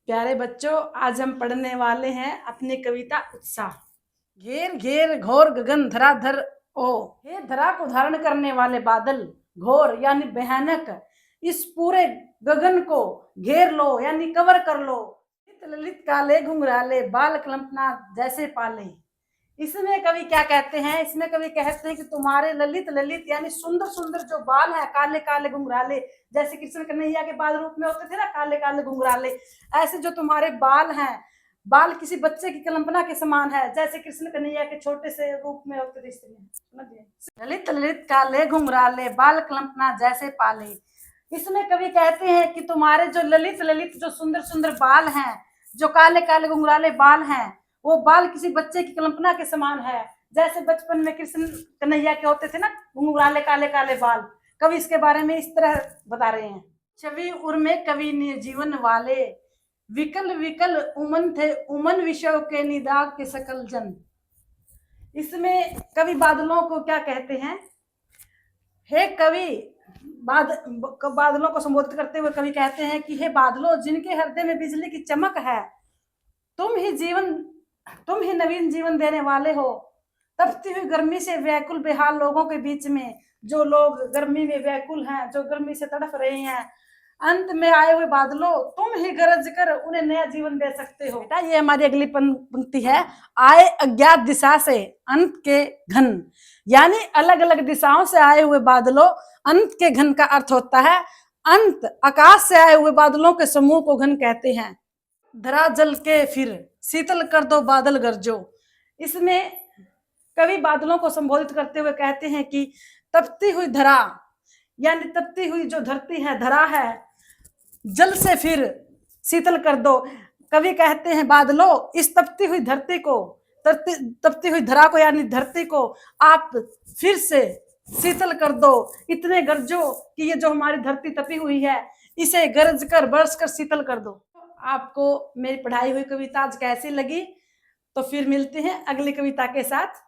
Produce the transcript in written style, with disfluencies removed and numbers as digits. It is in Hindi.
प्यारे बच्चों, आज हम पढ़ने वाले हैं अपनी कविता उत्साह। घेर घेर घोर गगन धराधर ओ, हे धरा को धारण करने वाले बादल, घोर यानी भयानक, इस पूरे गगन को घेर लो यानी कवर कर लो। ललित काले घुंघराले बाल कल्पना जैसे पाले। इसमें कवि क्या कहते हैं? इसमें कवि कहते हैं कि तुम्हारे ललित ललित यानी सुंदर सुंदर जो बाल है, काले काले घुंघराले, जैसे कृष्ण कन्हैया के बाल रूप में होते थे ना, काले काले घुंघराले, ऐसे जो तुम्हारे बाल हैं, बाल किसी बच्चे की कल्पना के समान है, जैसे कृष्ण कन्हैया के छोटे से रूप में होते थे। समझिए, ललित ललित काले घुंघराले बाल कल्पना जैसे पाले। इसमें कवि कहते हैं कि तुम्हारे जो ललित ललित जो सुंदर सुंदर बाल हैं, जो काले काले घुंघराले बाल हैं, वो बाल किसी बच्चे की कल्पना के समान है, जैसे बचपन में कृष्ण कन्हैया के होते थे ना, घुंघराले काले काले बाल। कवि इसके बारे में इस तरह बता रहे हैं। छवि उर्मे कवि निर्जीवन वाले, विकल विकल उमन थे उमन विषयों के निदाग के सकल जन। इसमें कवि बादलों को क्या कहते हैं? हे कवि, बादलों को संबोधित करते हुए कवि कहते हैं कि हे बादलों, जिनके हृदय में बिजली की चमक है, तुम ही नवीन जीवन देने वाले हो। तपती हुई गर्मी से व्याकुल बेहाल लोगों के बीच में, जो लोग गर्मी में व्याकुल हैं, जो गर्मी से तड़फ रहे हैं, अंत में आए हुए बादलों, तुम ही गरज कर उन्हें नया जीवन दे सकते हो। बेटा, ये हमारी अगली पंक्ति है। आए अज्ञात दिशा से अंत के घन, यानी अलग अलग दिशाओं से आए हुए बादलों। अंत के घन का अर्थ होता है अंत, आकाश से आए हुए बादलों के समूह को घन कहते हैं। धरा जल के फिर शीतल कर दो बादल गरजो। इसमें कवि बादलों को संबोधित करते हुए कहते हैं कि तपती हुई धरा, यानी तपती हुई जो धरती है, धरा है, जल से फिर शीतल कर दो। कवि कहते हैं बादलों, इस तपती हुई धरती को, तपती हुई धरा को यानी धरती को आप फिर से शीतल कर दो। इतने गरजो कि ये जो हमारी धरती तपी हुई है, इसे गरज कर बरस कर शीतल कर दो। आपको मेरी पढ़ाई हुई कविता आज कैसी लगी? तो फिर मिलते हैं अगली कविता के साथ।